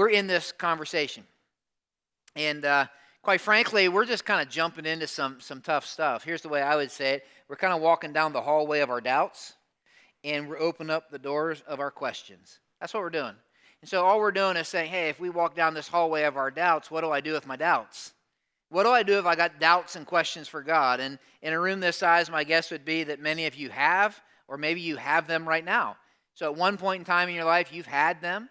we're in this conversation. And quite frankly, we're just kind of jumping into some tough stuff. Here's the way I would say it. We're kind of walking down the hallway of our doubts, and we're opening up the doors of our questions. That's what we're doing. And so all we're doing is saying, hey, if we walk down this hallway of our doubts, what do I do with my doubts? What do I do if I got doubts and questions for God? And in a room this size, my guess would be that many of you have, or maybe you have them right now. So at one point in time in your life, you've had them,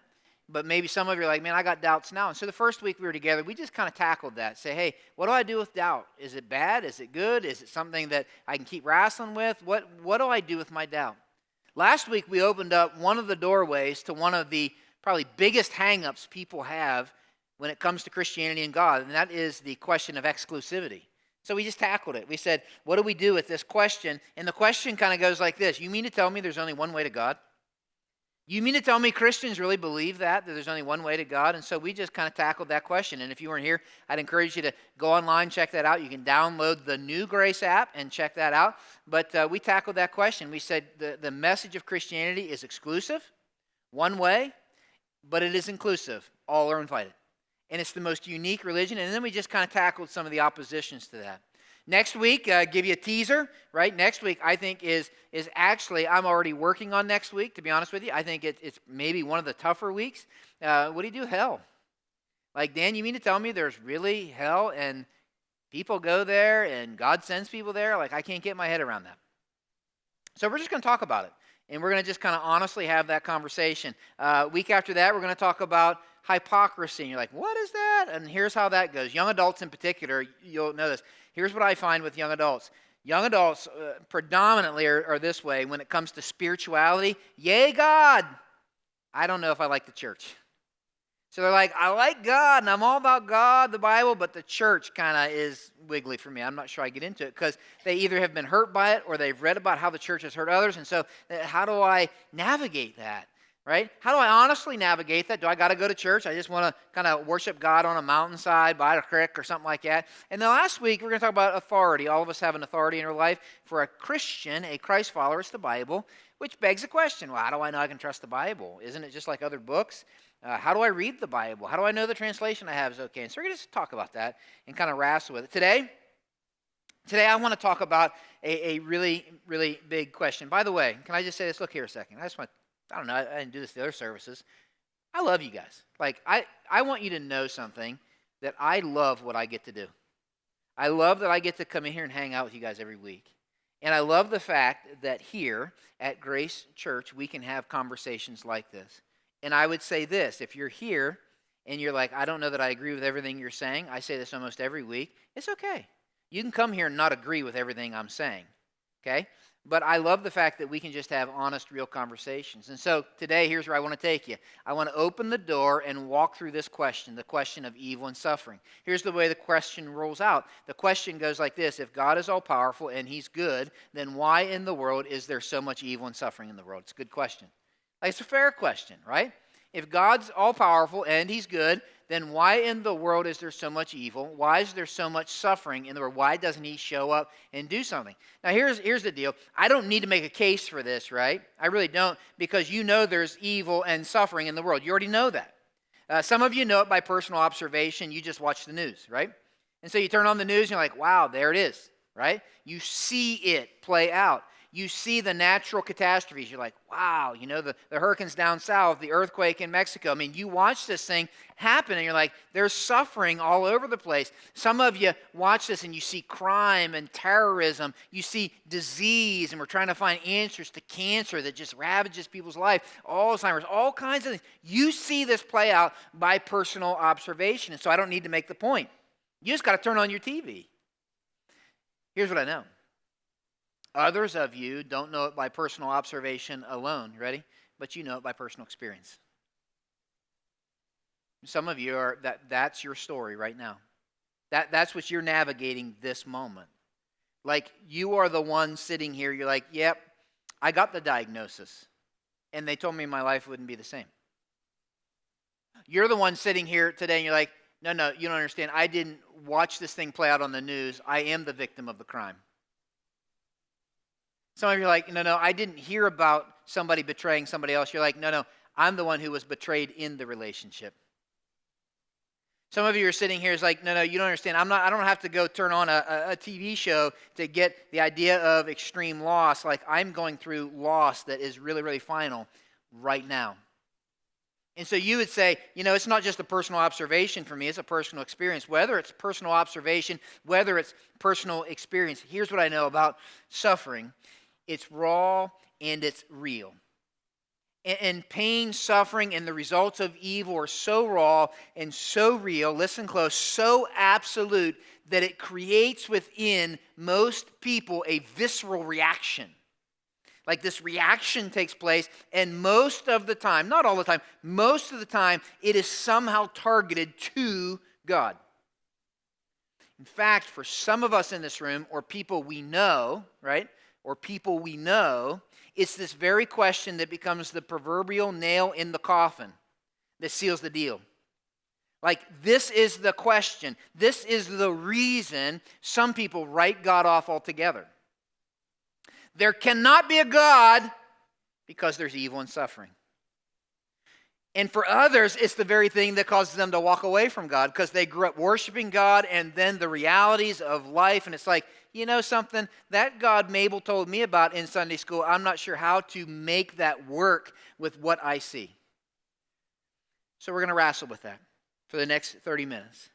but maybe some of you are like, man, I got doubts now. And so the first week we were together, we just kind of tackled that. Say, hey, what do I do with doubt? Is it bad? Is it good? Is it something that I can keep wrestling with? What do I do with my doubt? Last week we opened up one of the doorways to one of the probably biggest hang-ups people have when it comes to Christianity and God, and that is the question of exclusivity. So we just tackled it. We said, what do we do with this question? And the question kind of goes like this. You mean to tell me there's only one way to God? You mean to tell me Christians really believe that there's only one way to God? And so we just kind of tackled that question. And if you weren't here, I'd encourage you to go online, check that out. You can download the New Grace app and check that out. But we tackled that question. We said the message of Christianity is exclusive, one way, but it is inclusive. All are invited. And it's the most unique religion. And then we just kind of tackled some of the oppositions to that. Next week, give you a teaser, right? Next week, I think, is actually, I'm already working on next week, to be honest with you. I think it's maybe one of the tougher weeks. What do you do, hell? Like, Dan, you mean to tell me there's really hell and people go there and God sends people there? Like, I can't get my head around that. So we're just going to talk about it. And we're going to just kind of honestly have that conversation. Week after that, we're going to talk about hypocrisy. And you're like, what is that? And here's how that goes. Young adults in particular, you'll know this. Here's what I find with young adults. Young adults predominantly are this way when it comes to spirituality. Yay, God! I don't know if I like the church. So they're like, I like God, and I'm all about God, the Bible, but the church kind of is wiggly for me. I'm not sure I get into it because they either have been hurt by it or they've read about how the church has hurt others. And so how do I navigate that, right? How do I honestly navigate that? Do I got to go to church? I just want to kind of worship God on a mountainside by a creek or something like that. And then last week, we're going to talk about authority. All of us have an authority in our life. For a Christian, a Christ follower, it's the Bible, which begs the question, well, how do I know I can trust the Bible? Isn't it just like other books? How do I read the Bible? How do I know the translation I have is okay? And so we're going to talk about that and kind of wrestle with it. Today I want to talk about a really, really big question. By the way, can I just say this? Look here a second. I don't know, I didn't do this to the other services. I love you guys. Like, I want you to know something, that I love what I get to do. I love that I get to come in here and hang out with you guys every week. And I love the fact that here at Grace Church, we can have conversations like this. And I would say this, if you're here and you're like, I don't know that I agree with everything you're saying, I say this almost every week, it's okay. You can come here and not agree with everything I'm saying, okay? But I love the fact that we can just have honest, real conversations. And so today, here's where I want to take you. I want to open the door and walk through this question, the question of evil and suffering. Here's the way the question rolls out. The question goes like this: if God is all-powerful and He's good, then why in the world is there so much evil and suffering in the world? It's a good question. Like, it's a fair question, right? If God's all-powerful and He's good, then why in the world is there so much evil? Why is there so much suffering in the world? Why doesn't He show up and do something? Now, here's the deal. I don't need to make a case for this, right? I really don't, because you know there's evil and suffering in the world. You already know that. Some of you know it by personal observation. You just watch the news, right? And so you turn on the news and you're like, wow, there it is, right? You see it play out. You see the natural catastrophes. You're like, wow, you know, the hurricanes down south, the earthquake in Mexico. I mean, you watch this thing happen and you're like, there's suffering all over the place. Some of you watch this and you see crime and terrorism. You see disease, and we're trying to find answers to cancer that just ravages people's life, Alzheimer's, all kinds of things. You see this play out by personal observation. And so I don't need to make the point. You just got to turn on your TV. Here's what I know. Others of you don't know it by personal observation alone, ready? But you know it by personal experience. Some of you that's your story right now. That's what you're navigating this moment. Like, you are the one sitting here, you're like, yep, I got the diagnosis, and they told me my life wouldn't be the same. You're the one sitting here today and you're like, no, you don't understand. I didn't watch this thing play out on the news. I am the victim of the crime. Some of you are like, no, I didn't hear about somebody betraying somebody else. You're like, no, I'm the one who was betrayed in the relationship. Some of you are sitting here is like, no, you don't understand. I don't have to go turn on a TV show to get the idea of extreme loss. Like, I'm going through loss that is really, really final right now. And so you would say, it's not just a personal observation for me, it's a personal experience. Whether it's personal observation, whether it's personal experience, here's what I know about suffering. It's raw and it's real. And pain, suffering, and the results of evil are so raw and so real, listen close, so absolute that it creates within most people a visceral reaction. Like this reaction takes place, and most of the time, not all the time, most of the time, it is somehow targeted to God. In fact, for some of us in this room, or people we know, right, or people we know, it's this very question that becomes the proverbial nail in the coffin that seals the deal. Like, this is the question. This is the reason some people write God off altogether. There cannot be a God because there's evil and suffering. And for others, it's the very thing that causes them to walk away from God because they grew up worshiping God and then the realities of life. And it's like, something, that God Mabel told me about in Sunday school, I'm not sure how to make that work with what I see. So we're going to wrestle with that for the next 30 minutes.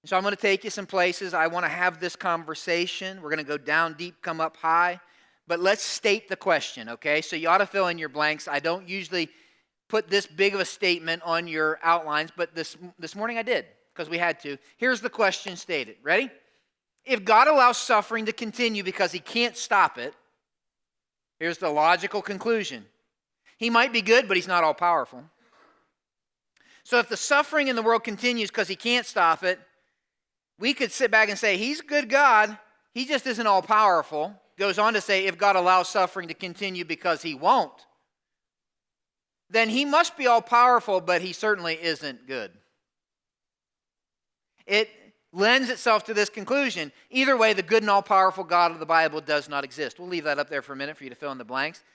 So I'm going to take you some places. I want to have this conversation. We're going to go down deep, come up high. But let's state the question, okay? So you ought to fill in your blanks. I don't usually put this big of a statement on your outlines, but this morning I did because we had to. Here's the question stated. Ready? If God allows suffering to continue because he can't stop it, here's the logical conclusion. He might be good, but he's not all-powerful. So if the suffering in the world continues because he can't stop it, we could sit back and say, he's a good God. He just isn't all-powerful. Goes on to say, if God allows suffering to continue because he won't, then he must be all-powerful, but he certainly isn't good. It lends itself to this conclusion. Either way, the good and all-powerful God of the Bible does not exist. We'll leave that up there for a minute for you to fill in the blanks.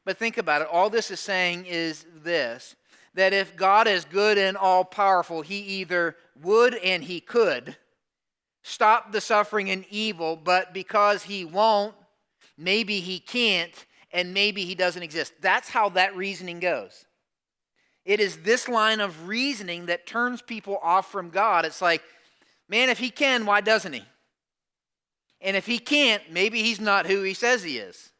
But think about it. All this is saying is this, that if God is good and all-powerful, he either would and he could stop the suffering and evil, but because he won't, maybe he can't, and maybe he doesn't exist. That's how that reasoning goes. It is this line of reasoning that turns people off from God. It's like, man, if he can, why doesn't he? And if he can't, maybe he's not who he says he is.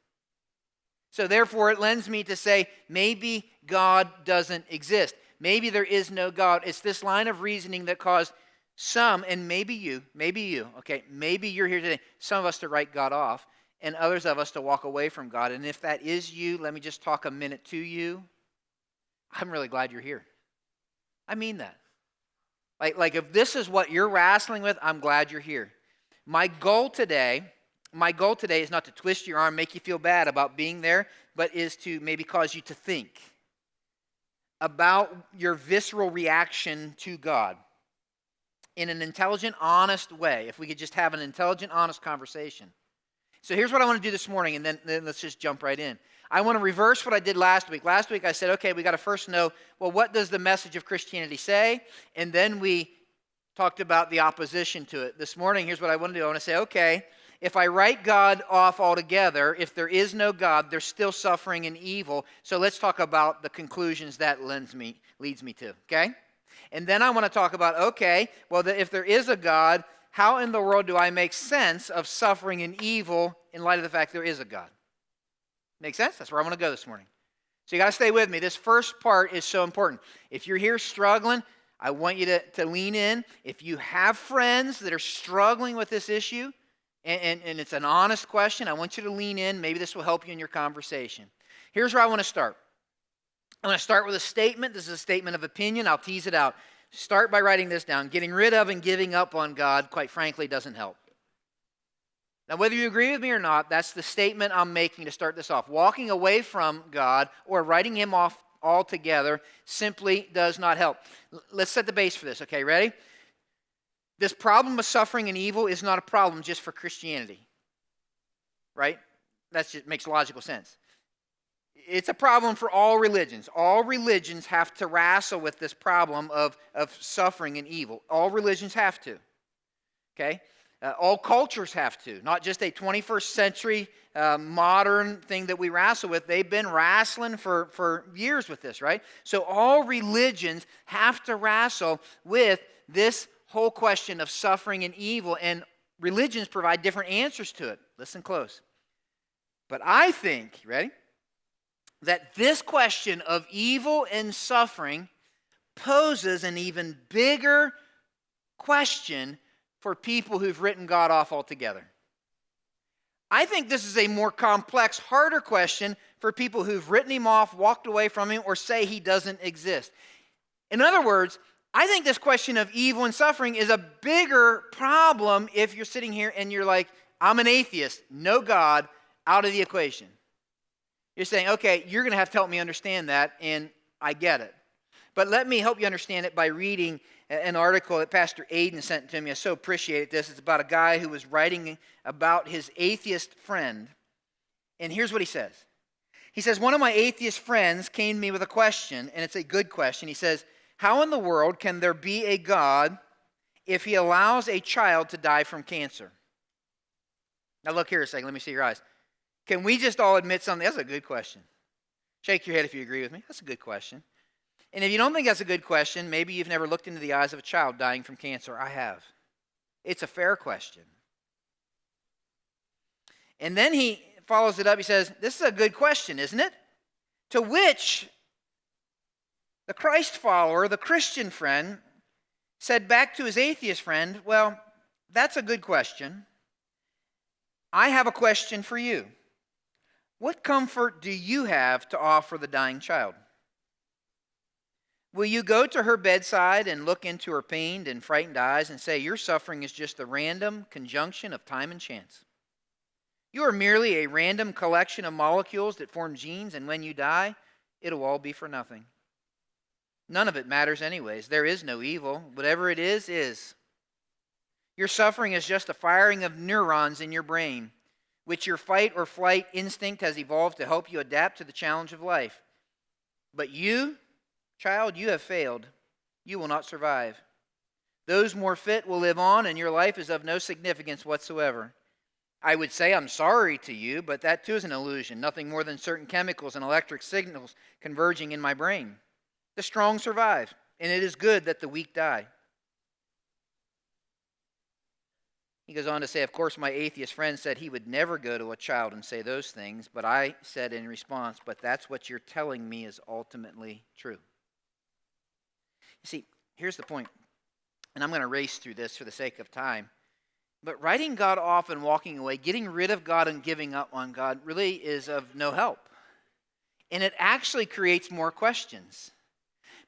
So therefore, it lends me to say, maybe God doesn't exist. Maybe there is no God. It's this line of reasoning that caused some, and maybe you, okay, maybe you're here today, some of us to write God off, and others of us to walk away from God. And if that is you, let me just talk a minute to you. I'm really glad you're here. I mean that. Like if this is what you're wrestling with, I'm glad you're here. My goal today is not to twist your arm, make you feel bad about being there, but is to maybe cause you to think about your visceral reaction to God in an intelligent, honest way. If we could just have an intelligent, honest conversation. So here's what I want to do this morning, and then let's just jump right in. I want to reverse what I did last week. Last week I said, okay, we got to first know, well, what does the message of Christianity say? And then we talked about the opposition to it. This morning, here's what I want to do. I want to say, okay, if I write God off altogether, if there is no God, there's still suffering and evil. So let's talk about the conclusions that leads me to, okay? And then I want to talk about, okay, well, if there is a God, how in the world do I make sense of suffering and evil in light of the fact there is a God? Make sense? That's where I want to go this morning. So you got to stay with me. This first part is so important. If you're here struggling, I want you to lean in. If you have friends that are struggling with this issue, and it's an honest question, I want you to lean in. Maybe this will help you in your conversation. Here's where I want to start. I'm going to start with a statement. This is a statement of opinion. I'll tease it out. Start by writing this down. Getting rid of and giving up on God, quite frankly, doesn't help. Now, whether you agree with me or not, that's the statement I'm making to start this off. Walking away from God or writing him off altogether simply does not help. Let's set the base for this, okay? Ready? This problem of suffering and evil is not a problem just for Christianity, right? That just makes logical sense. it's a problem for all religions. All religions have to wrestle with this problem of suffering and evil. All religions have to. Okay? All cultures have to. Not just a 21st century modern thing that we wrestle with. They've been wrestling for years with this, right? So all religions have to wrestle with this whole question of suffering and evil, and religions provide different answers to it. Listen close. But I think, ready? That this question of evil and suffering poses an even bigger question for people who've written God off altogether. I think this is a more complex, harder question for people who've written him off, walked away from him, or say he doesn't exist. In other words, I think this question of evil and suffering is a bigger problem if you're sitting here and you're like, I'm an atheist, no God, out of the equation. You're saying, okay, you're going to have to help me understand that, and I get it. But let me help you understand it by reading an article that Pastor Aiden sent to me. I so appreciate this. It's about a guy who was writing about his atheist friend. And here's what he says. He says, one of my atheist friends came to me with a question, and it's a good question. He says, how in the world can there be a God if he allows a child to die from cancer? Now look here a second. Let me see your eyes. Can we just all admit something? That's a good question. Shake your head if you agree with me. That's a good question. And if you don't think that's a good question, maybe you've never looked into the eyes of a child dying from cancer. I have. It's a fair question. And then he follows it up. He says, this is a good question, isn't it? To which the Christ follower, the Christian friend, said back to his atheist friend, well, that's a good question. I have a question for you. What comfort do you have to offer the dying child? Will you go to her bedside and look into her pained and frightened eyes and say, your suffering is just a random conjunction of time and chance? You are merely a random collection of molecules that form genes, and when you die, it'll all be for nothing. None of it matters anyways. There is no evil. Whatever it is. Your suffering is just a firing of neurons in your brain, which your fight or flight instinct has evolved to help you adapt to the challenge of life. But you, child, you have failed. You will not survive. Those more fit will live on, and your life is of no significance whatsoever. I would say I'm sorry to you, but that too is an illusion, nothing more than certain chemicals and electric signals converging in my brain. The strong survive, and it is good that the weak die. He goes on to say, of course, my atheist friend said he would never go to a child and say those things, but I said in response, but that's what you're telling me is ultimately true. You see, here's the point, and I'm going to race through this for the sake of time, but writing God off and walking away, getting rid of God and giving up on God really is of no help. And it actually creates more questions.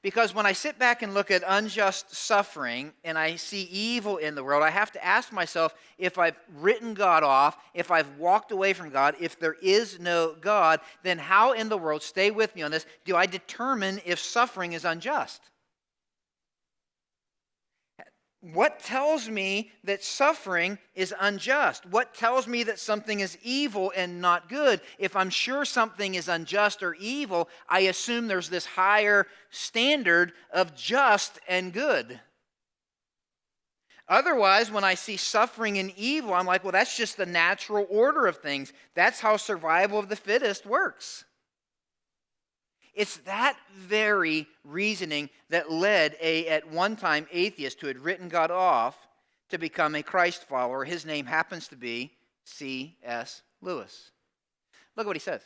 Because when I sit back and look at unjust suffering and I see evil in the world, I have to ask myself if I've written God off, if I've walked away from God, if there is no God, then how in the world, stay with me on this, do I determine if suffering is unjust? What tells me that suffering is unjust? What tells me that something is evil and not good? If I'm sure something is unjust or evil, I assume there's this higher standard of just and good. Otherwise, when I see suffering and evil, I'm like, well, that's just the natural order of things. That's how survival of the fittest works. It's that very reasoning that led at one time, atheist who had written God off to become a Christ follower. His name happens to be C.S. Lewis. Look what he says.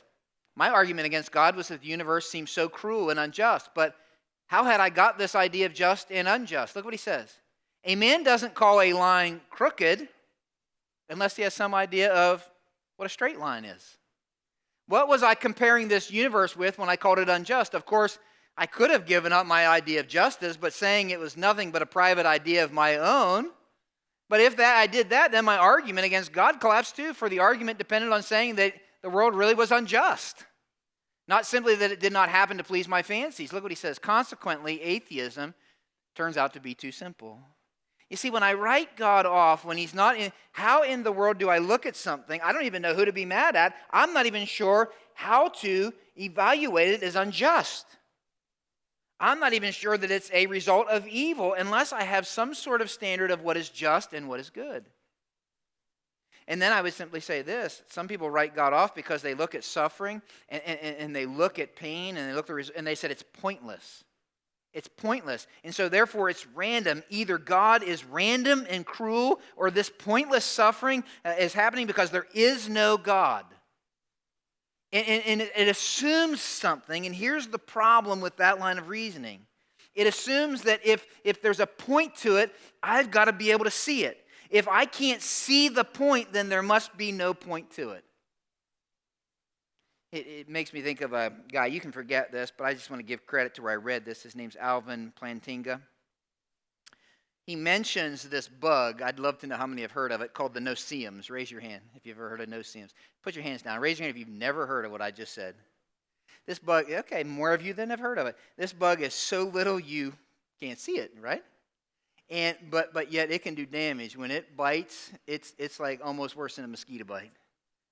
My argument against God was that the universe seems so cruel and unjust, but how had I got this idea of just and unjust? Look what he says. A man doesn't call a line crooked unless he has some idea of what a straight line is. What was I comparing this universe with when I called it unjust? Of course, I could have given up my idea of justice, but saying it was nothing but a private idea of my own. But if I did that, then my argument against God collapsed too, for the argument depended on saying that the world really was unjust. Not simply that it did not happen to please my fancies. Look what he says. Consequently, atheism turns out to be too simple. You see, when I write God off, when he's not in, how in the world do I look at something? I don't even know who to be mad at. I'm not even sure how to evaluate it as unjust. I'm not even sure that it's a result of evil unless I have some sort of standard of what is just and what is good. And then I would simply say this. Some people write God off because they look at suffering and they look at pain and and they said it's pointless. It's pointless. And so therefore it's random. Either God is random and cruel or this pointless suffering is happening because there is no God. And it assumes something, and here's the problem with that line of reasoning. It assumes that if there's a point to it, I've got to be able to see it. If I can't see the point, then there must be no point to it. It makes me think of a guy, you can forget this, but I just want to give credit to where I read this. His name's Alvin Plantinga. He mentions this bug, I'd love to know how many have heard of it, called the no-see-ums. Raise your hand if you've ever heard of no-see-ums. Put your hands down. Raise your hand if you've never heard of what I just said. This bug, okay, more of you than have heard of it. This bug is so little you can't see it, right? But yet it can do damage. When it bites, it's like almost worse than a mosquito bite.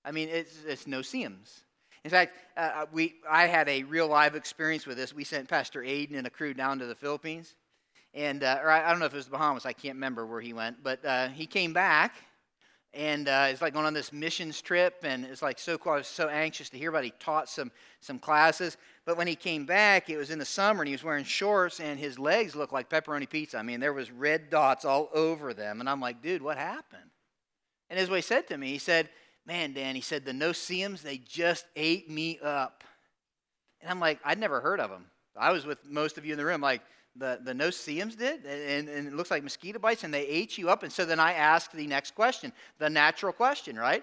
I mean, it's no-see-ums. In fact, I had a real live experience with this. We sent Pastor Aiden and a crew down to the Philippines. And or I don't know if it was the Bahamas. I can't remember where he went. But he came back, and it's like going on this missions trip. And it's like so cool. I was so anxious to hear about it. He taught some classes. But when he came back, it was in the summer, and he was wearing shorts, and his legs looked like pepperoni pizza. I mean, there was red dots all over them. And I'm like, dude, what happened? And as he said to me, he said, man, Dan, he said, the no-see-ums, they just ate me up. And I'm like, I'd never heard of them. I was with most of you in the room, like, the no-see-ums did, and it looks like mosquito bites, and they ate you up. And so then I asked the next question, the natural question, right?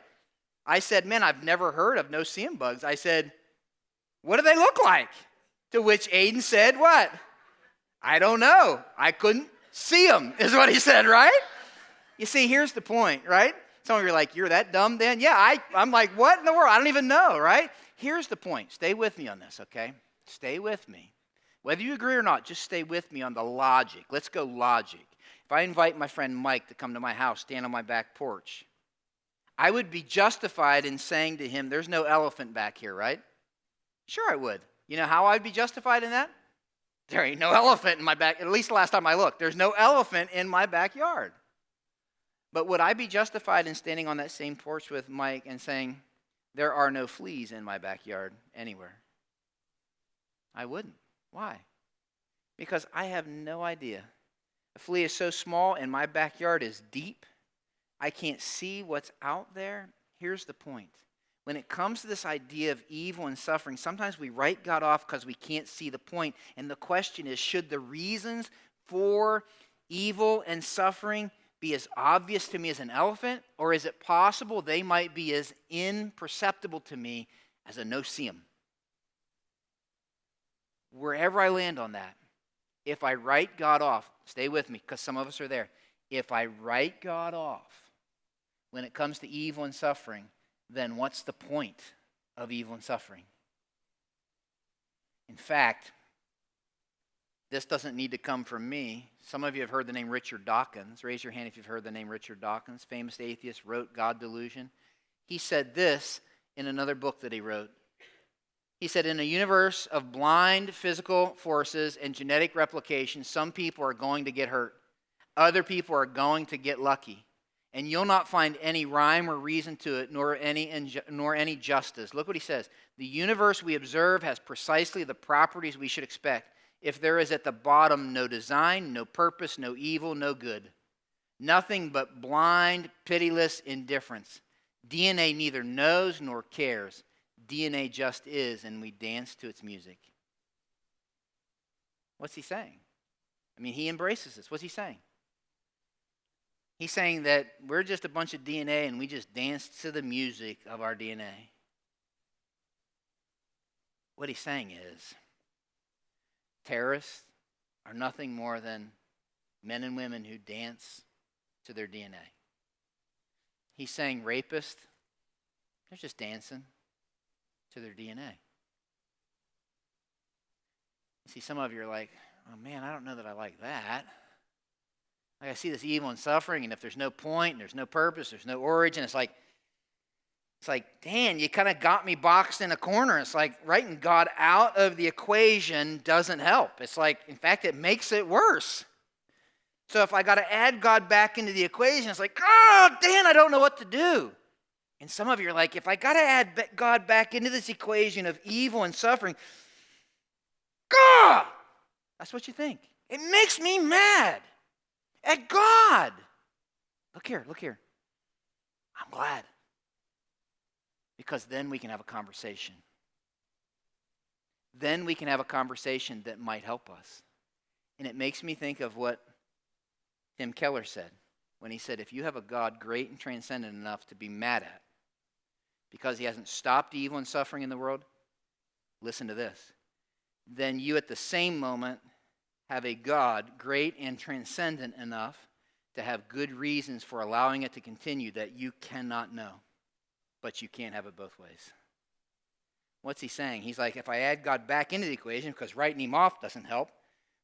I said, man, I've never heard of no-see-um bugs. I said, what do they look like? To which Aiden said, what? I don't know. I couldn't see them, is what he said, right? You see, here's the point, right? Some of you are like, you're that dumb, Dan? Yeah, I'm like, what in the world? I don't even know, right? Here's the point. Stay with me on this, okay? Stay with me. Whether you agree or not, just stay with me on the logic. Let's go logic. If I invite my friend Mike to come to my house, stand on my back porch, I would be justified in saying to him, there's no elephant back here, right? Sure I would. You know how I'd be justified in that? There ain't no elephant in my back, at least the last time I looked. There's no elephant in my backyard. But would I be justified in standing on that same porch with Mike and saying, there are no fleas in my backyard anywhere? I wouldn't. Why? Because I have no idea. A flea is so small and my backyard is deep. I can't see what's out there. Here's the point. When it comes to this idea of evil and suffering, sometimes we write God off because we can't see the point. And the question is, should the reasons for evil and suffering be as obvious to me as an elephant, or is it possible they might be as imperceptible to me as a no-see-um? Wherever I land on that, if I write God off, stay with me because some of us are there. If I write God off when it comes to evil and suffering, then what's the point of evil and suffering? In fact, this doesn't need to come from me. Some of you have heard the name Richard Dawkins. Raise your hand if you've heard the name Richard Dawkins. Famous atheist, wrote God Delusion. He said this in another book that he wrote. He said, in a universe of blind physical forces and genetic replication, some people are going to get hurt. Other people are going to get lucky. And you'll not find any rhyme or reason to it, nor any justice. Look what he says. The universe we observe has precisely the properties we should expect. If there is at the bottom no design, no purpose, no evil, no good. Nothing but blind, pitiless indifference. DNA neither knows nor cares. DNA just is, and we dance to its music. What's he saying? I mean, he embraces this. What's he saying? He's saying that we're just a bunch of DNA and we just dance to the music of our DNA. What he's saying is, terrorists are nothing more than men and women who dance to their DNA. He's saying rapists, they're just dancing to their DNA. See, some of you are like, oh man, I don't know that I like that. Like I see this evil and suffering, and if there's no point, and there's no purpose, there's no origin, it's like, Dan, you kind of got me boxed in a corner. It's like writing God out of the equation doesn't help. It's like, in fact, it makes it worse. So if I got to add God back into the equation, it's like, oh, Dan, I don't know what to do. And some of you are like, if I got to add God back into this equation of evil and suffering, God, that's what you think. It makes me mad at God. Look here. I'm glad. Because then we can have a conversation. Then we can have a conversation that might help us. And it makes me think of what Tim Keller said when he said, if you have a God great and transcendent enough to be mad at because he hasn't stopped evil and suffering in the world, listen to this, then you at the same moment have a God great and transcendent enough to have good reasons for allowing it to continue that you cannot know. But you can't have it both ways. What's he saying? He's like, if I add God back into the equation, because writing him off doesn't help,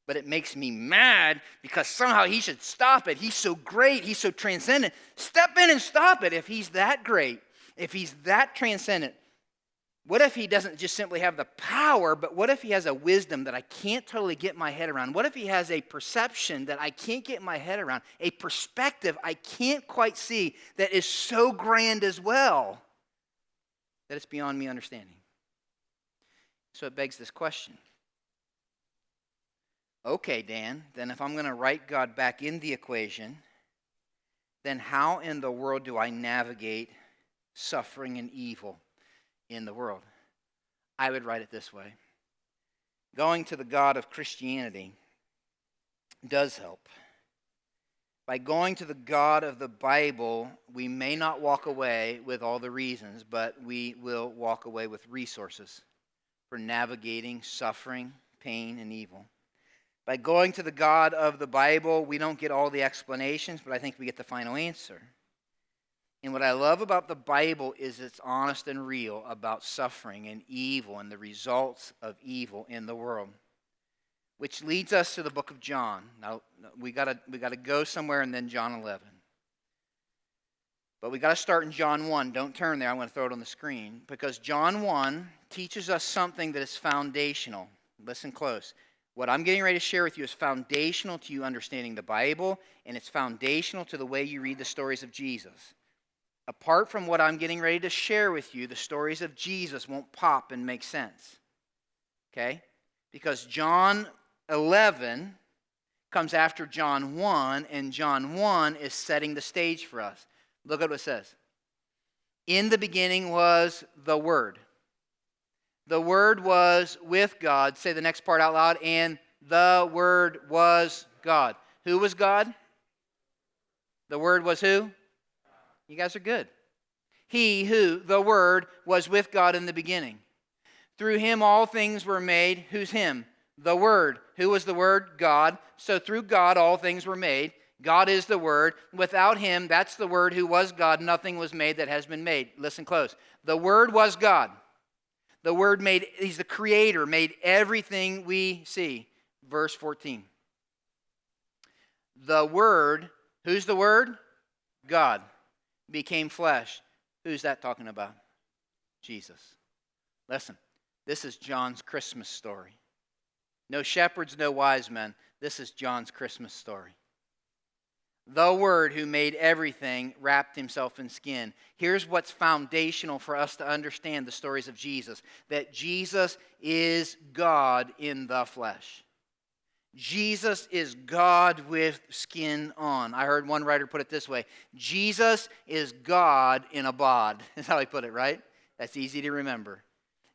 but it makes me mad because somehow he should stop it. He's so great. He's so transcendent. Step in and stop it. If he's that great, if he's that transcendent, what if he doesn't just simply have the power, but what if he has a wisdom that I can't totally get my head around? What if he has a perception that I can't get my head around, a perspective I can't quite see that is so grand as well that it's beyond me understanding? So it begs this question. Okay, Dan, then if I'm going to write God back in the equation, then how in the world do I navigate suffering and evil in the world? I would write it this way. Going to the God of Christianity does help. By going to the God of the Bible, we may not walk away with all the reasons, but we will walk away with resources for navigating suffering, pain, and evil. By going to the God of the Bible, we don't get all the explanations, but I think we get the final answer. And what I love about the Bible is it's honest and real about suffering and evil and the results of evil in the world. Which leads us to the book of John. Now, we gotta go somewhere and then John 11. But we got to start in John 1. Don't turn there. I'm going to throw it on the screen. Because John 1 teaches us something that is foundational. Listen close. What I'm getting ready to share with you is foundational to you understanding the Bible, and it's foundational to the way you read the stories of Jesus. Apart from what I'm getting ready to share with you, the stories of Jesus won't pop and make sense. Okay? Because John 11 comes after John 1, and John 1 is setting the stage for us. Look at what it says. In the beginning was the Word. The Word was with God. Say the next part out loud. And the Word was God. Who was God? The Word was who? You guys are good. He who, the Word, was with God in the beginning. Through him all things were made. Who's him? The Word. Who was the Word? God. So through God all things were made. God is the Word. Without him, that's the Word who was God, nothing was made that has been made. Listen close. The Word was God. The Word made, he's the creator, made everything we see. Verse 14. The Word, who's the Word? God. Became flesh. Who's that talking about? Jesus. Listen, this is John's Christmas story. No shepherds, no wise men. This is John's Christmas story. The Word who made everything wrapped himself in skin. Here's what's foundational for us to understand the stories of Jesus. That Jesus is God in the flesh. Jesus is God with skin on. I heard one writer put it this way. Jesus is God in a bod. That's how he put it, right? That's easy to remember.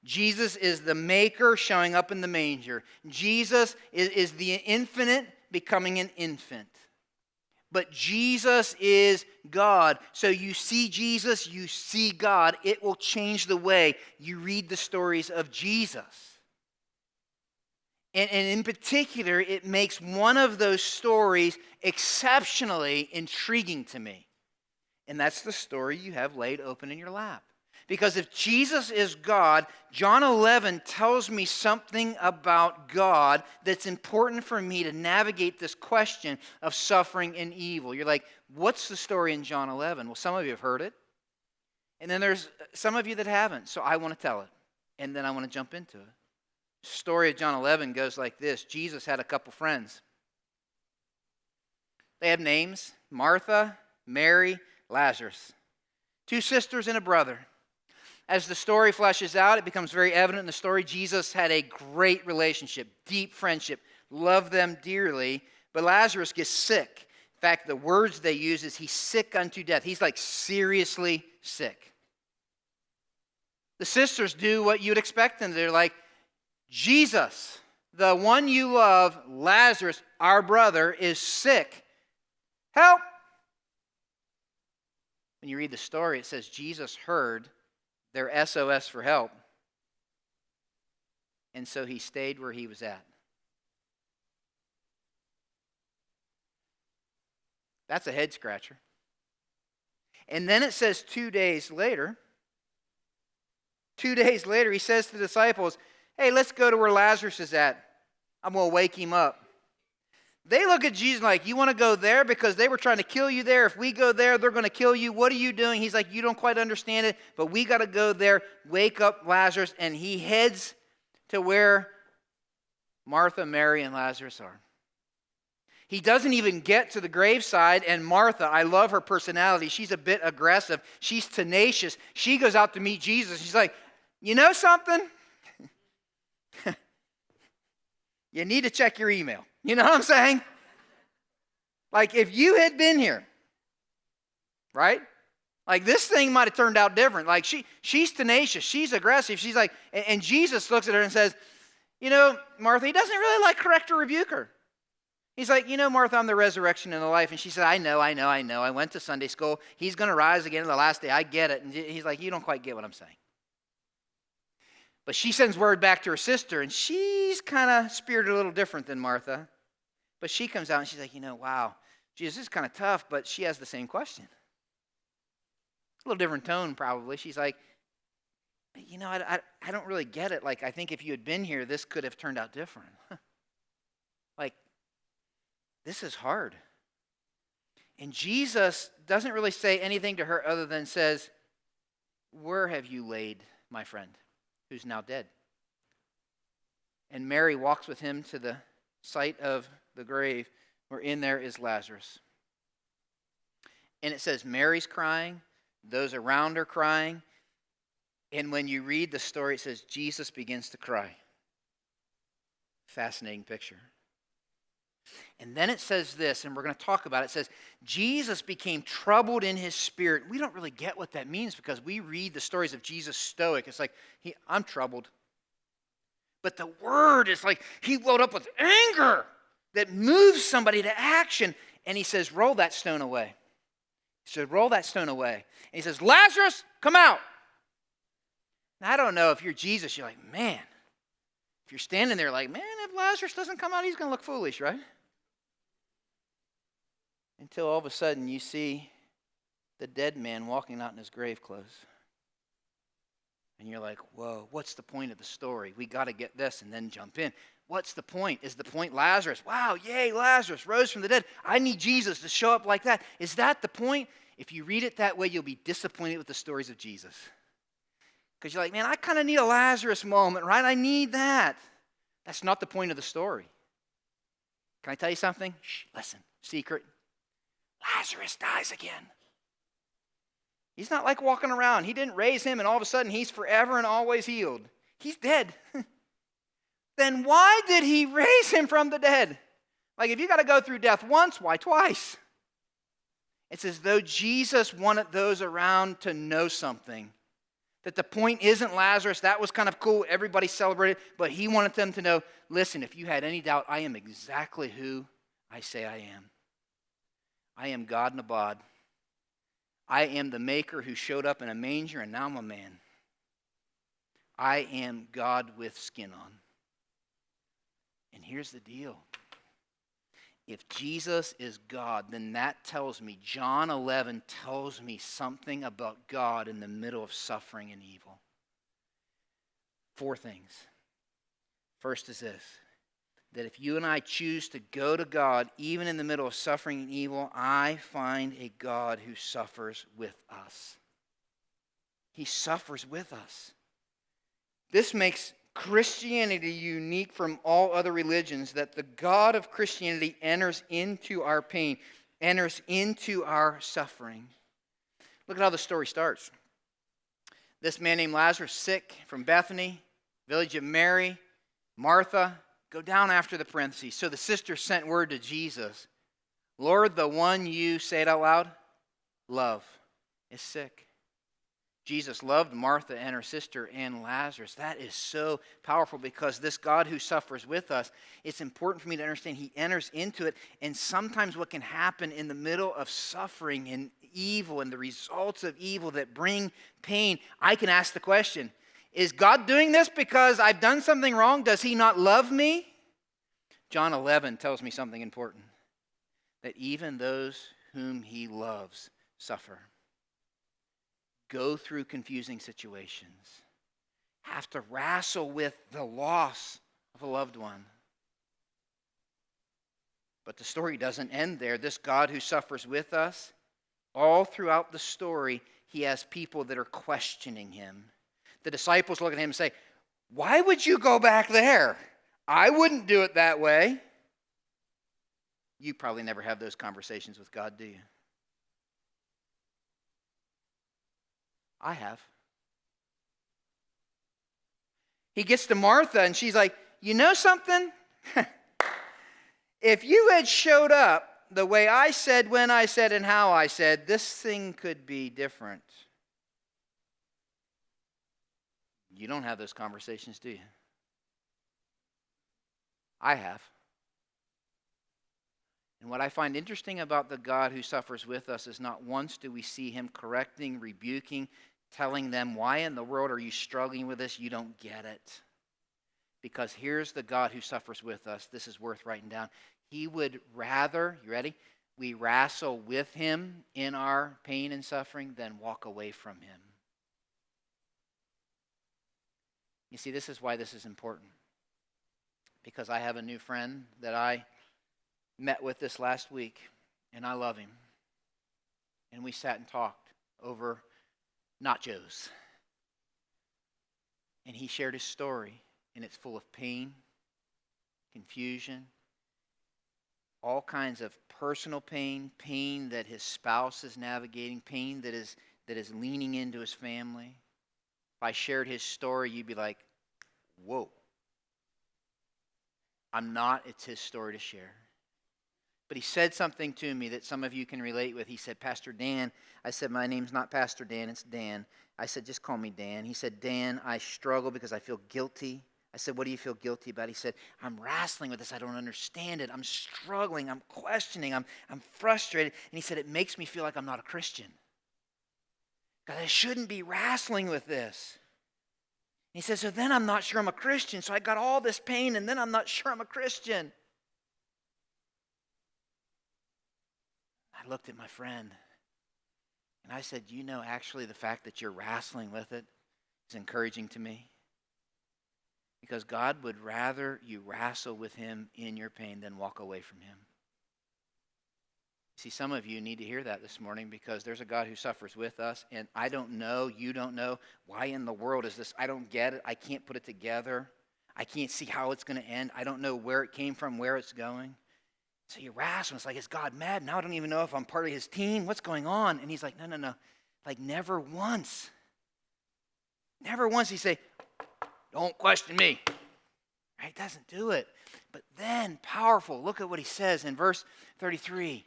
Jesus is the maker showing up in the manger. Jesus is the infinite becoming an infant. But Jesus is God. So you see Jesus, you see God. It will change the way you read the stories of Jesus. And in particular, it makes one of those stories exceptionally intriguing to me. And that's the story you have laid open in your lap. Because if Jesus is God, John 11 tells me something about God that's important for me to navigate this question of suffering and evil. You're like, what's the story in John 11? Well, some of you have heard it. And then there's some of you that haven't. So I want to tell it. And then I want to jump into it. The story of John 11 goes like this. Jesus had a couple friends. They have names: Martha, Mary, Lazarus. Two sisters and a brother. As the story fleshes out, it becomes very evident in the story Jesus had a great relationship, deep friendship, loved them dearly, but Lazarus gets sick. In fact, the words they use is he's sick unto death. He's like seriously sick. The sisters do what you'd expect them to do. They're like, Jesus, the one you love, Lazarus, our brother, is sick. Help! When you read the story, it says Jesus heard their SOS for help, and so he stayed where he was at. That's a head scratcher. And then it says 2 days later, he says to the disciples, hey, let's go to where Lazarus is at. I'm going to wake him up. They look at Jesus like, you want to go there because they were trying to kill you there. If we go there, they're going to kill you. What are you doing? He's like, you don't quite understand it, but we got to go there, wake up Lazarus, and he heads to where Martha, Mary, and Lazarus are. He doesn't even get to the graveside, and Martha, I love her personality. She's a bit aggressive. She's tenacious. She goes out to meet Jesus. She's like, you know something? You need to check your email. You know what I'm saying? Like if you had been here, right? Like this thing might have turned out different. Like she's tenacious. She's aggressive. She's like, and Jesus looks at her and says, you know, Martha, he doesn't really like correct or rebuke her. He's like, you know, Martha, I'm the resurrection and the life. And she said, I know. I went to Sunday school. He's going to rise again on the last day. I get it. And he's like, you don't quite get what I'm saying. But she sends word back to her sister, and she's kind of spirited a little different than Martha. But she comes out, and she's like, you know, wow, Jesus, this is kind of tough, but she has the same question. A little different tone, probably. She's like, you know, I don't really get it. Like, I think if you had been here, this could have turned out different. Like, this is hard. And Jesus doesn't really say anything to her other than says, where have you laid my friend, who's now dead? And Mary walks with him to the site of the grave where in there is Lazarus. And it says Mary's crying, those around her crying. And when you read the story, it says Jesus begins to cry. Fascinating picture. And then it says this, and we're going to talk about it. It says, Jesus became troubled in his spirit. We don't really get what that means because we read the stories of Jesus stoic. It's like, I'm troubled. But the word is like he welled up with anger that moves somebody to action. And he says, roll that stone away. He said, roll that stone away. And he says, Lazarus, come out. Now, I don't know if you're Jesus, you're like, man. If you're standing there like, man, if Lazarus doesn't come out, he's going to look foolish, right? Until all of a sudden you see the dead man walking out in his grave clothes. And you're like, whoa, what's the point of the story? We got to get this and then jump in. What's the point? Is the point Lazarus? Wow, yay, Lazarus rose from the dead. I need Jesus to show up like that. Is that the point? If you read it that way, you'll be disappointed with the stories of Jesus. Because you're like, man, I kind of need a Lazarus moment, right? I need that. That's not the point of the story. Can I tell you something? Shh, listen, secret. Lazarus dies again. He's not like walking around. He didn't raise him and all of a sudden he's forever and always healed. He's dead. Then why did he raise him from the dead? Like if you got to go through death once, why twice? It's as though Jesus wanted those around to know something. That the point isn't Lazarus. That was kind of cool. Everybody celebrated. But he wanted them to know, listen, if you had any doubt, I am exactly who I say I am. I am God in a bod. I am the maker who showed up in a manger and now I'm a man. I am God with skin on. And here's the deal. If Jesus is God, then that tells me, John 11 tells me something about God in the middle of suffering and evil. 4 things. First is this, that if you and I choose to go to God, even in the middle of suffering and evil, I find a God who suffers with us. He suffers with us. This makes Christianity unique from all other religions, that the God of Christianity enters into our pain, enters into our suffering. Look at how the story starts. This man named Lazarus, sick, from Bethany, village of Mary, Martha. Go down after the parentheses. So the sister sent word to Jesus, Lord, the one you, say it out loud, love, is sick. Jesus loved Martha and her sister and Lazarus. That is so powerful, because this God who suffers with us, it's important for me to understand he enters into it. And sometimes what can happen in the middle of suffering and evil and the results of evil that bring pain, I can ask the question, is God doing this because I've done something wrong? Does he not love me? John 11 tells me something important, that even those whom he loves suffer, go through confusing situations, have to wrestle with the loss of a loved one. But the story doesn't end there. This God who suffers with us, all throughout the story, he has people that are questioning him. The disciples look at him and say, why would you go back there? I wouldn't do it that way. You probably never have those conversations with God, do you? I have. He gets to Martha and she's like, you know something? If you had showed up the way I said, when I said, and how I said, this thing could be different. You don't have those conversations, do you? I have. And what I find interesting about the God who suffers with us is not once do we see him correcting, rebuking, telling them, why in the world are you struggling with this? You don't get it. Because here's the God who suffers with us. This is worth writing down. He would rather, you ready? We wrestle with him in our pain and suffering than walk away from him. You see, this is why this is important. Because I have a new friend that I met with this last week, and I love him. And we sat and talked over nachos. And he shared his story, and it's full of pain, confusion, all kinds of personal pain, pain that his spouse is navigating, pain that is leaning into his family. If I shared his story, you'd be like, whoa. It's his story to share. But he said something to me that some of you can relate with. He said, Pastor Dan. I said, my name's not Pastor Dan, it's Dan. I said, just call me Dan. He said, Dan, I struggle because I feel guilty. I said, what do you feel guilty about? He said, I'm wrestling with this. I don't understand it. I'm struggling. I'm questioning. I'm frustrated. And he said, it makes me feel like I'm not a Christian. God, I shouldn't be wrestling with this. And he said, so then I'm not sure I'm a Christian. So I got all this pain, and then I'm not sure I'm a Christian. I looked at my friend, and I said, you know, actually the fact that you're wrestling with it is encouraging to me. Because God would rather you wrestle with him in your pain than walk away from him. See, some of you need to hear that this morning, because there's a God who suffers with us, and I don't know, you don't know, why in the world is this? I don't get it. I can't put it together. I can't see how it's going to end. I don't know where it came from, where it's going. So you wrestle. It's like, is God mad? Now I don't even know if I'm part of his team. What's going on? And he's like, no. Like never once. Never once he say, don't question me. Right? He doesn't do it. But then, powerful, look at what he says in verse 33.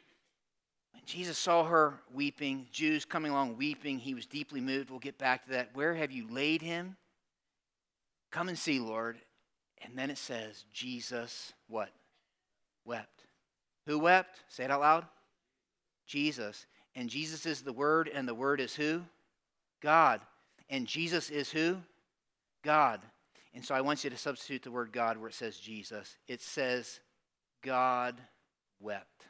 When Jesus saw her weeping, Jews coming along weeping, he was deeply moved. We'll get back to that. Where have you laid him? Come and see, Lord. And then it says, Jesus, what? Wept. Who wept? Say it out loud. Jesus. And Jesus is the Word, and the Word is who? God. And Jesus is who? God. And so I want you to substitute the word God where it says Jesus. It says God wept.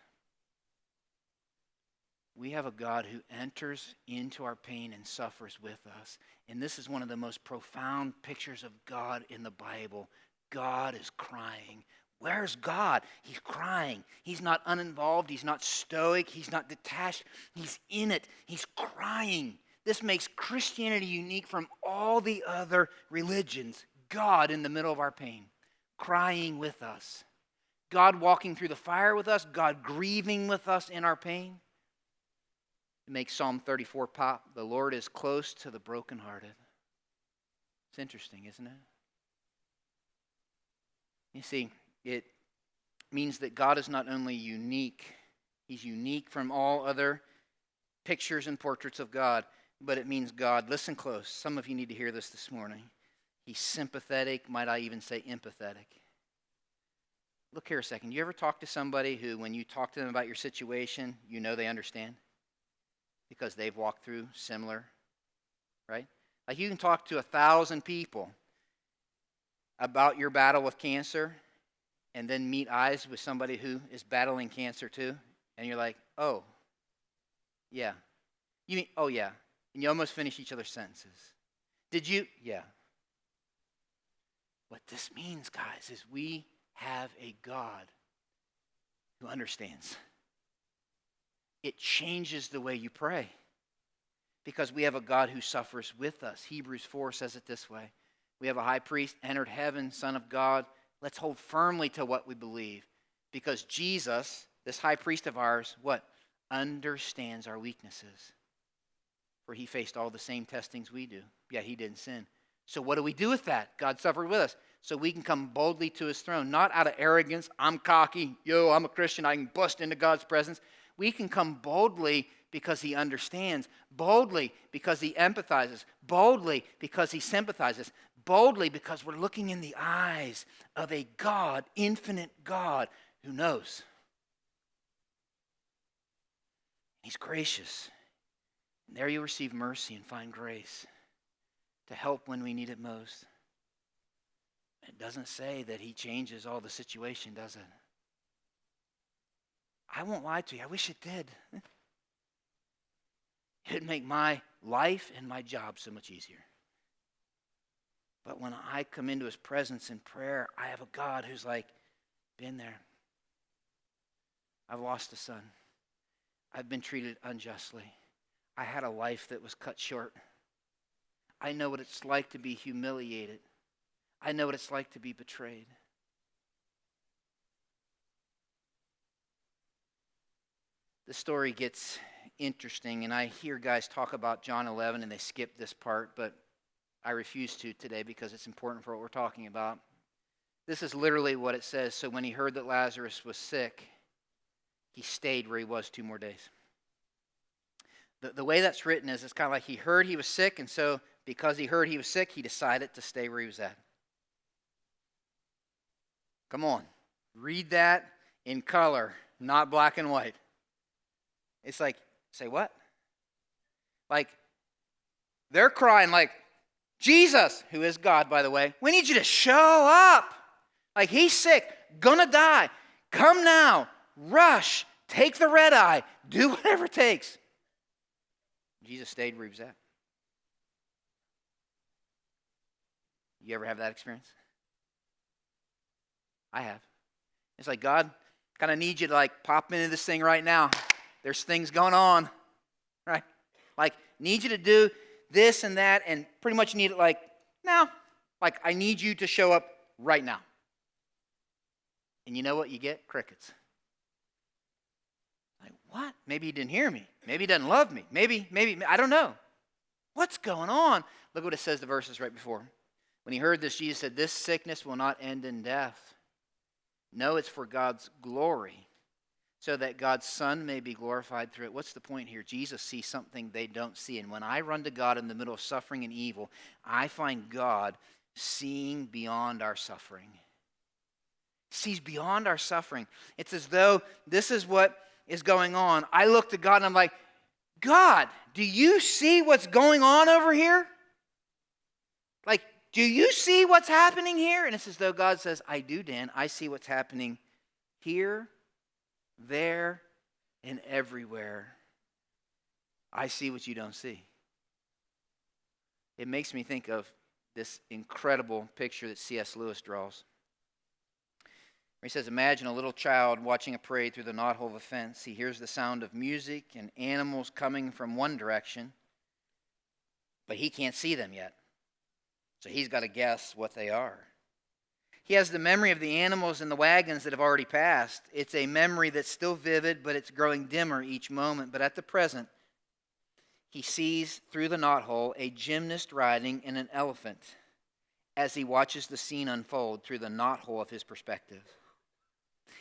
We have a God who enters into our pain and suffers with us. And this is one of the most profound pictures of God in the Bible. God is crying. Where's God? He's crying. He's not uninvolved. He's not stoic. He's not detached. He's in it. He's crying. This makes Christianity unique from all the other religions. God in the middle of our pain, crying with us. God walking through the fire with us. God grieving with us in our pain. It makes Psalm 34 pop. The Lord is close to the brokenhearted. It's interesting, isn't it? You see, it means that God is not only unique, He's unique from all other pictures and portraits of God, but it means God, listen close, some of you need to hear this morning. He's sympathetic, might I even say empathetic. Look here a second. You ever talk to somebody who, when you talk to them about your situation, you know they understand? Because they've walked through similar, right? Like you can talk to 1,000 people about your battle with cancer and then meet eyes with somebody who is battling cancer too, and you're like, oh, yeah. You mean, oh, yeah. And you almost finish each other's sentences. Did you? Yeah. What this means, guys, is we have a God who understands. It changes the way you pray because we have a God who suffers with us. Hebrews 4 says it this way. We have a high priest, entered heaven, Son of God. Let's hold firmly to what we believe because Jesus, this high priest of ours, what? Understands our weaknesses. For he faced all the same testings we do, yet he didn't sin. So what do we do with that? God suffered with us. So we can come boldly to his throne, not out of arrogance. I'm cocky. I'm a Christian. I can bust into God's presence. We can come boldly because he understands, boldly because he empathizes, boldly because he sympathizes, boldly because we're looking in the eyes of a God, infinite God, who knows. He's gracious. And there you receive mercy and find grace to help when we need it most. It doesn't say that he changes all the situation, does it? I won't lie to you. I wish it did. It'd make my life and my job so much easier. But when I come into his presence in prayer, I have a God who's like, been there. I've lost a son. I've been treated unjustly. I had a life that was cut short. I know what it's like to be humiliated. I know what it's like to be betrayed. The story gets interesting, and I hear guys talk about John 11, and they skip this part, but I refuse to today because it's important for what we're talking about. This is literally what it says. So when he heard that Lazarus was sick, he stayed where he was 2 more days. The way that's written is it's kind of like he heard he was sick, and so because he heard he was sick, he decided to stay where he was at. Come on. Read that in color, not black and white. It's like, say what? Like, they're crying like, Jesus, who is God, by the way, we need you to show up. Like, he's sick, gonna die. Come now, rush, take the red eye, do whatever it takes. Jesus stayed where he was at. You ever have that experience? I have. It's like, God kind of needs you to like pop into this thing right now. There's things going on, right? Like, need you to do this and that, and pretty much need it like now. Like, I need you to show up right now. And you know what you get? Crickets. Like, what? Maybe he didn't hear me. Maybe he doesn't love me. Maybe, I don't know. What's going on? Look what it says, the verses right before. When he heard this, Jesus said, this sickness will not end in death. No, it's for God's glory, so that God's Son may be glorified through it. What's the point here? Jesus sees something they don't see. And when I run to God in the middle of suffering and evil, I find God seeing beyond our suffering. He sees beyond our suffering. It's as though this is what is going on. I look to God and I'm like, God, do you see what's going on over here? Like, do you see what's happening here? And it's as though God says, I do, Dan. I see what's happening here There and everywhere, I see what you don't see. It makes me think of this incredible picture that C.S. Lewis draws. He says, imagine a little child watching a parade through the knothole of a fence. He hears the sound of music and animals coming from one direction, but he can't see them yet. So he's got to guess what they are. He has the memory of the animals and the wagons that have already passed. It's a memory that's still vivid, but it's growing dimmer each moment. But at the present, he sees through the knothole a gymnast riding in an elephant as he watches the scene unfold through the knothole of his perspective.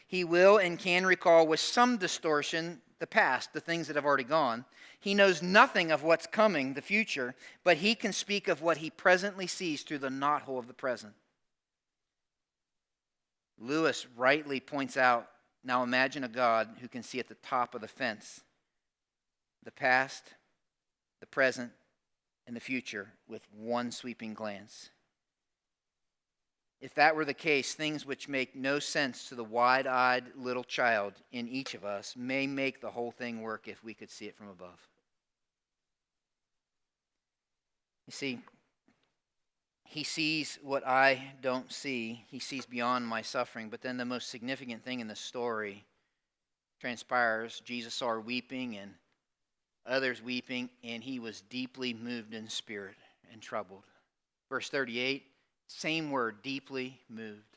He will and can recall with some distortion the past, the things that have already gone. He knows nothing of what's coming, the future, but he can speak of what he presently sees through the knothole of the present. Lewis rightly points out, now imagine a God who can see at the top of the fence the past, the present, and the future with one sweeping glance. If that were the case, things which make no sense to the wide-eyed little child in each of us may make the whole thing work if we could see it from above. You see, he sees what I don't see. He sees beyond my suffering. But then the most significant thing in the story transpires. Jesus saw her weeping and others weeping, and he was deeply moved in spirit and troubled. Verse 38, same word, deeply moved.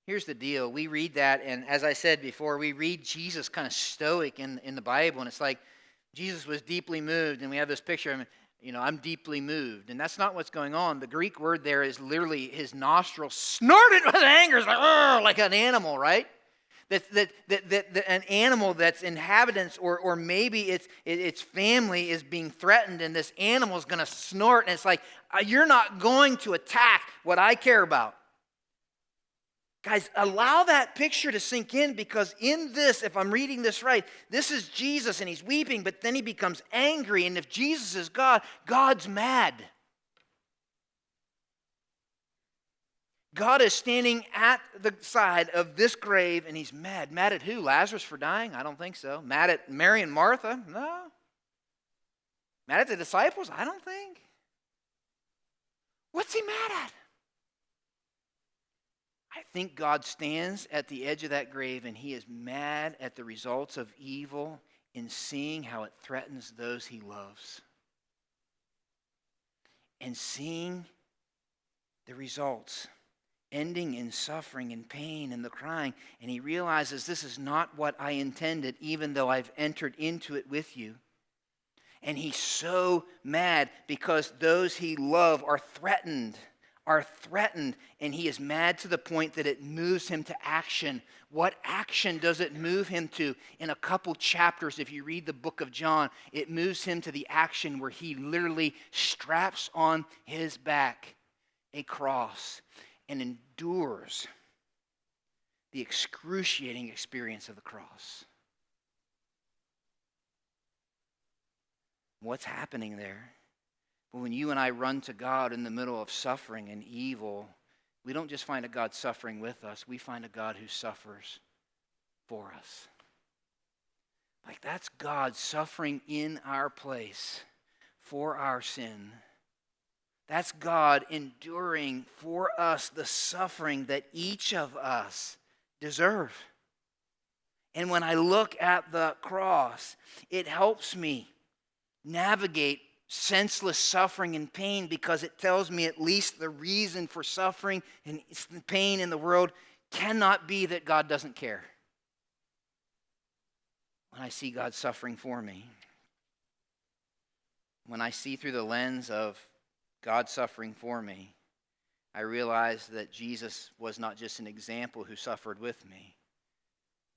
Here's the deal. We read that, and as I said before, we read Jesus kind of stoic in the Bible, and it's like Jesus was deeply moved, and we have this picture of him, I'm deeply moved. And that's not what's going on. The Greek word there is literally his nostrils snorted with anger. It's like an animal, right? That an animal that's inhabitants or maybe its family is being threatened, and this animal is going to snort, and it's like, you're not going to attack what I care about. Guys, allow that picture to sink in, because in this, if I'm reading this right, this is Jesus and he's weeping, but then he becomes angry, and if Jesus is God, God's mad. God is standing at the side of this grave, and he's mad. Mad at who? Lazarus for dying? I don't think so. Mad at Mary and Martha? No. Mad at the disciples? I don't think. What's he mad at? I think God stands at the edge of that grave, and he is mad at the results of evil in seeing how it threatens those he loves. And seeing the results ending in suffering and pain and the crying, and he realizes this is not what I intended, even though I've entered into it with you. And he's so mad because those he loves are threatened, and he is mad to the point that it moves him to action. What action does it move him to? In a couple chapters, if you read the book of John, it moves him to the action where he literally straps on his back a cross and endures the excruciating experience of the cross. What's happening there? But when you and I run to God in the middle of suffering and evil, we don't just find a God suffering with us, we find a God who suffers for us. Like, that's God suffering in our place for our sin. That's God enduring for us the suffering that each of us deserve. And when I look at the cross, it helps me navigate senseless suffering and pain, because it tells me at least the reason for suffering and pain in the world cannot be that God doesn't care. When I see God suffering for me, when I see through the lens of God suffering for me, I realize that Jesus was not just an example who suffered with me,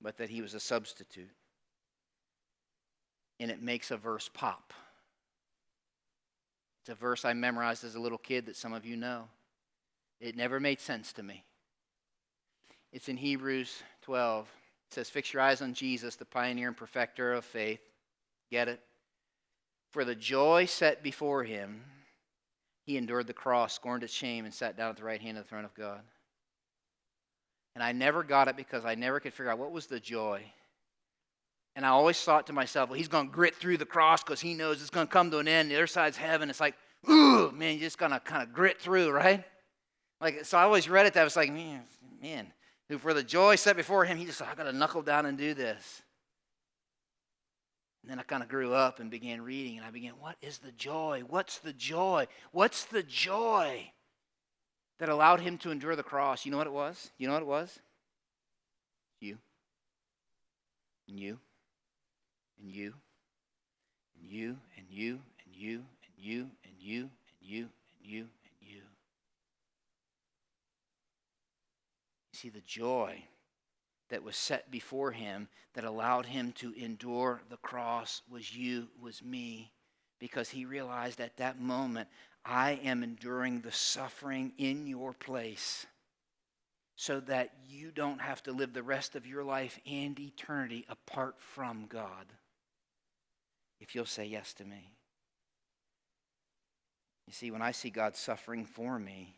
but that he was a substitute. And it makes a verse pop. It's a verse I memorized as a little kid that some of you know. It never made sense to me. It's in Hebrews 12. It says, fix your eyes on Jesus, the pioneer and perfecter of faith. Get it? For the joy set before him, he endured the cross, scorned its shame, and sat down at the right hand of the throne of God. And I never got it because I never could figure out what was the joy. And I always thought to myself, well, he's going to grit through the cross because he knows it's going to come to an end. The other side's heaven. It's like, ooh, man, you're just going to kind of grit through, right? Like, so I always read it that I was like, man, who for the joy set before him, he just, I got to knuckle down and do this. And then I kind of grew up and began reading, and I began, what is the joy? What's the joy? What's the joy that allowed him to endure the cross? You know what it was? You know what it was? You. And you. And you. And you. And you. And you. And you. And you. And you. And you. And you. See, the joy that was set before him that allowed him to endure the cross was you, was me, because he realized at that moment, I am enduring the suffering in your place so that you don't have to live the rest of your life and eternity apart from God. If you'll say yes to me. You see, when I see God suffering for me,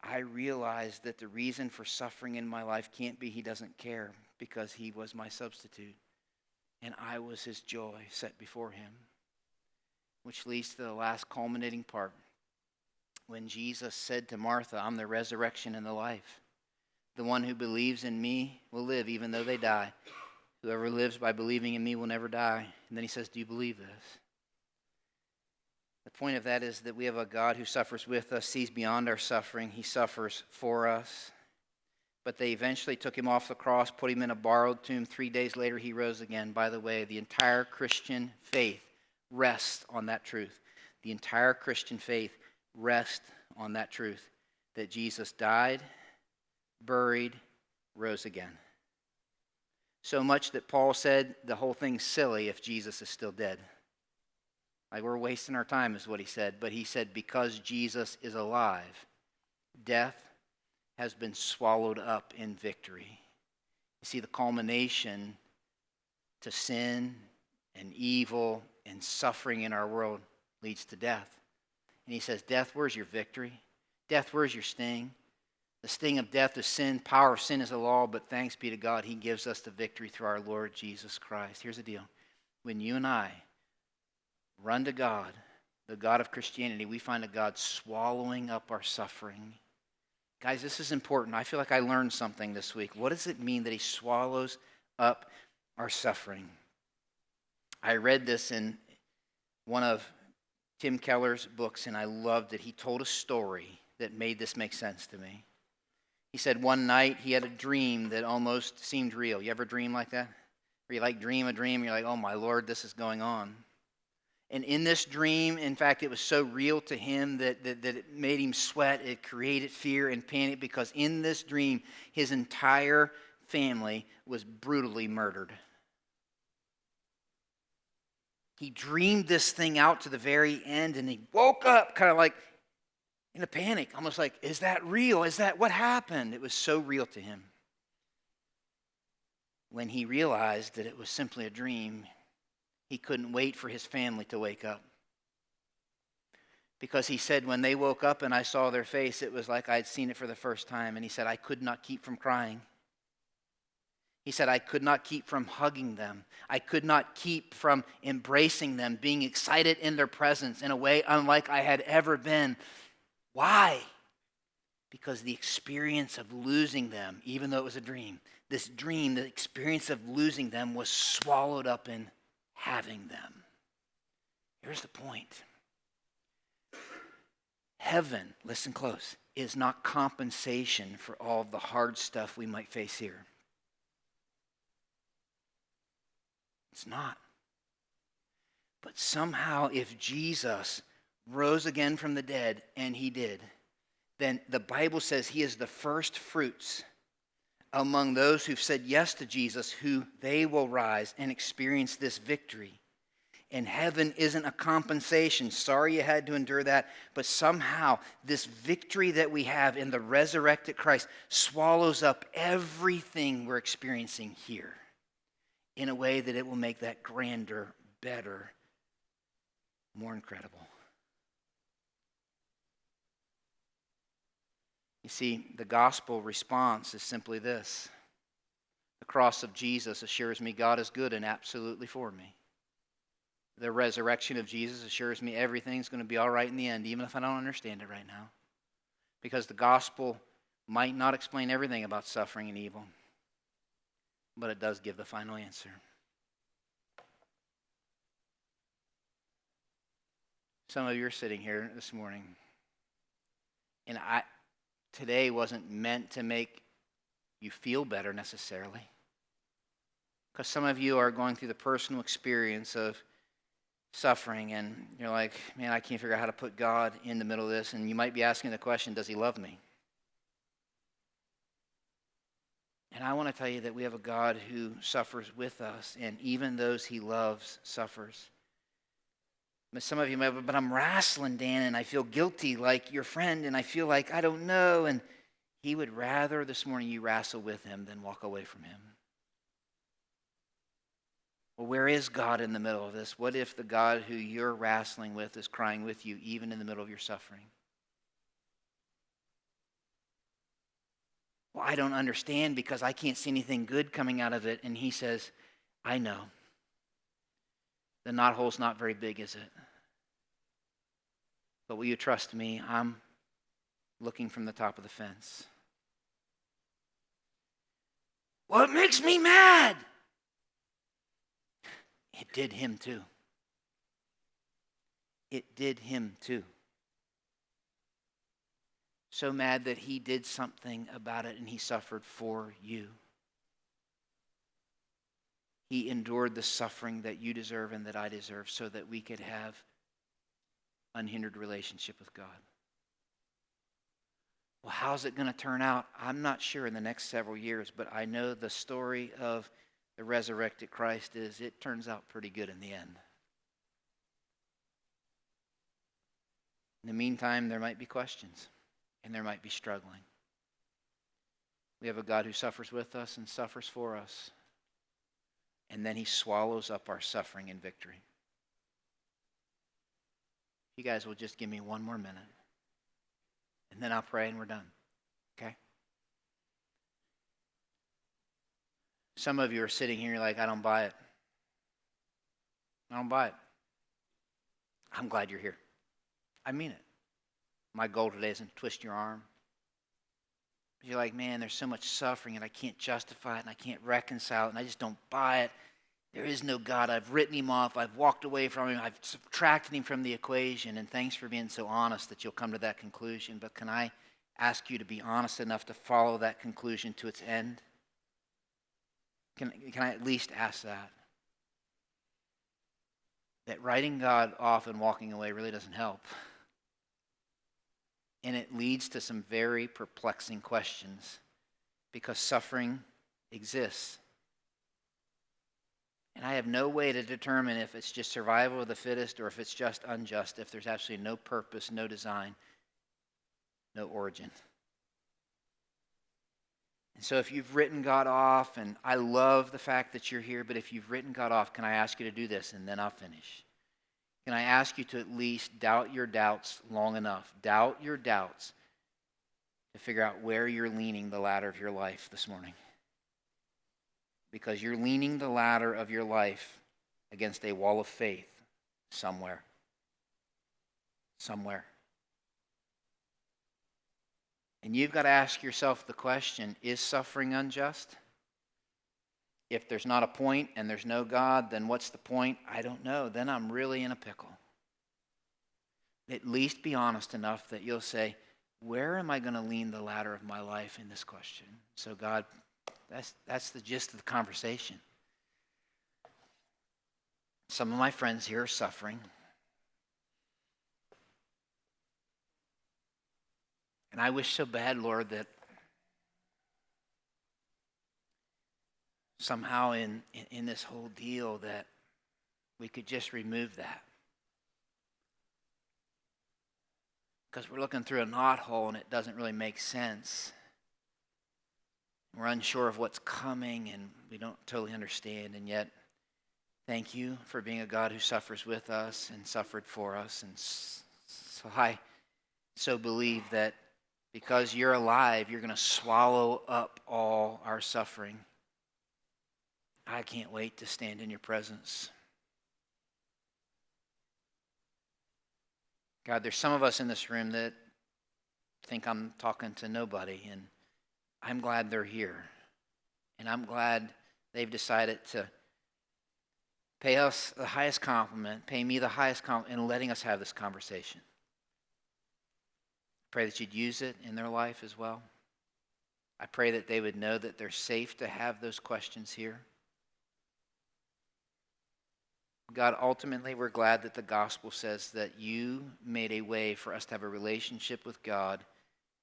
I realize that the reason for suffering in my life can't be he doesn't care, because he was my substitute and I was his joy set before him. Which leads to the last culminating part. When Jesus said to Martha, I'm the resurrection and the life. The one who believes in me will live even though they die. Whoever lives by believing in me will never die. And then he says, do you believe this? The point of that is that we have a God who suffers with us, sees beyond our suffering. He suffers for us. But they eventually took him off the cross, put him in a borrowed tomb. 3 days later, he rose again. By the way, the entire Christian faith rests on that truth. The entire Christian faith rests on that truth, that Jesus died, buried, rose again. So much that Paul said the whole thing's silly if Jesus is still dead. Like, we're wasting our time is what he said. But he said, because Jesus is alive, death has been swallowed up in victory. You see, the culmination to sin and evil and suffering in our world leads to death. And he says, death, where's your victory? Death, where's your sting? The sting of death is sin. Power of sin is the law. But thanks be to God, he gives us the victory through our Lord Jesus Christ. Here's the deal. When you and I run to God, the God of Christianity, we find a God swallowing up our suffering. Guys, this is important. I feel like I learned something this week. What does it mean that he swallows up our suffering? I read this in one of Tim Keller's books, and I loved it. He told a story that made this make sense to me. He said one night he had a dream that almost seemed real. You ever dream like that? Where you like dream a dream, and you're like, oh my Lord, this is going on. And in this dream, in fact, it was so real to him that it made him sweat. It created fear and panic, because in this dream, his entire family was brutally murdered. He dreamed this thing out to the very end, and he woke up kind of like in a panic, almost like, is that real? Is that what happened? It was so real to him. When he realized that it was simply a dream, he couldn't wait for his family to wake up. Because he said, when they woke up and I saw their face, it was like I'd seen it for the first time. And he said, I could not keep from crying. He said, I could not keep from hugging them. I could not keep from embracing them, being excited in their presence in a way unlike I had ever been. Why? Because the experience of losing them, even though it was a dream, this dream, the experience of losing them was swallowed up in having them. Here's the point. Heaven, listen close, is not compensation for all of the hard stuff we might face here. It's not. But somehow, if Jesus rose again from the dead, and he did, then the Bible says he is the first fruits among those who've said yes to Jesus, who they will rise and experience this victory. And heaven isn't a compensation. Sorry you had to endure that. But somehow this victory that we have in the resurrected Christ swallows up everything we're experiencing here in a way that it will make that grander, better, more incredible. You see, the gospel response is simply this. The cross of Jesus assures me God is good and absolutely for me. The resurrection of Jesus assures me everything's going to be all right in the end, even if I don't understand it right now. Because the gospel might not explain everything about suffering and evil, but it does give the final answer. Some of you are sitting here this morning, and today wasn't meant to make you feel better necessarily. Because some of you are going through the personal experience of suffering, and you're like, man, I can't figure out how to put God in the middle of this. And you might be asking the question, does he love me? And I want to tell you that we have a God who suffers with us, and even those he loves suffers. But some of you might, but I'm wrestling, Dan, and I feel guilty like your friend, and I feel like I don't know. And he would rather this morning you wrestle with him than walk away from him. Well, where is God in the middle of this? What if the God who you're wrestling with is crying with you even in the middle of your suffering? Well, I don't understand because I can't see anything good coming out of it. And he says, I know. The knothole's not very big, is it? But will you trust me? I'm looking from the top of the fence. Well, it makes me mad. It did him too. It did him too. So mad that he did something about it and he suffered for you. He endured the suffering that you deserve and that I deserve so that we could have unhindered relationship with God. Well, how's it going to turn out? I'm not sure in the next several years, but I know the story of the resurrected Christ is it turns out pretty good in the end. In the meantime, there might be questions and there might be struggling. We have a God who suffers with us and suffers for us. And then he swallows up our suffering in victory. You guys will just give me one more minute. And then I'll pray and we're done. Okay? Some of you are sitting here like, I don't buy it. I don't buy it. I'm glad you're here. I mean it. My goal today isn't to twist your arm. You're like, man, there's so much suffering and I can't justify it and I can't reconcile it and I just don't buy it. There is no God. I've written him off. I've walked away from him. I've subtracted him from the equation. And thanks for being so honest that you'll come to that conclusion. But can I ask you to be honest enough to follow that conclusion to its end? Can I at least ask that? That writing God off and walking away really doesn't help. And it leads to some very perplexing questions because suffering exists. And I have no way to determine if it's just survival of the fittest or if it's just unjust, if there's absolutely no purpose, no design, no origin. And so if you've written God off, and I love the fact that you're here, but if you've written God off, can I ask you to do this, and then I'll finish. Can I ask you to at least doubt your doubts long enough? Doubt your doubts to figure out where you're leaning the ladder of your life this morning. Because you're leaning the ladder of your life against a wall of faith somewhere. Somewhere. And you've got to ask yourself the question, is suffering unjust? If there's not a point and there's no God, then what's the point? I don't know. Then I'm really in a pickle. At least be honest enough that you'll say, where am I going to lean the ladder of my life in this question? So God, that's the gist of the conversation. Some of my friends here are suffering. And I wish so bad, Lord, that somehow in this whole deal that we could just remove that. Because we're looking through a knothole and it doesn't really make sense. We're unsure of what's coming and we don't totally understand. And yet, thank you for being a God who suffers with us and suffered for us. And so I so believe that because you're alive, you're going to swallow up all our suffering. I can't wait to stand in your presence. God, there's some of us in this room that think I'm talking to nobody, and I'm glad they're here. And I'm glad they've decided to pay us the highest compliment, pay me the highest compliment, in letting us have this conversation. Pray that you'd use it in their life as well. I pray that they would know that they're safe to have those questions here. God, ultimately, we're glad that the gospel says that you made a way for us to have a relationship with God,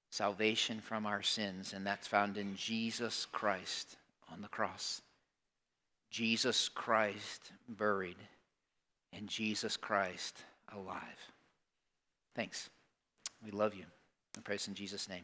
salvation from our sins, and that's found in Jesus Christ on the cross. Jesus Christ buried, and Jesus Christ alive. Thanks. We love you. I praise in Jesus' name.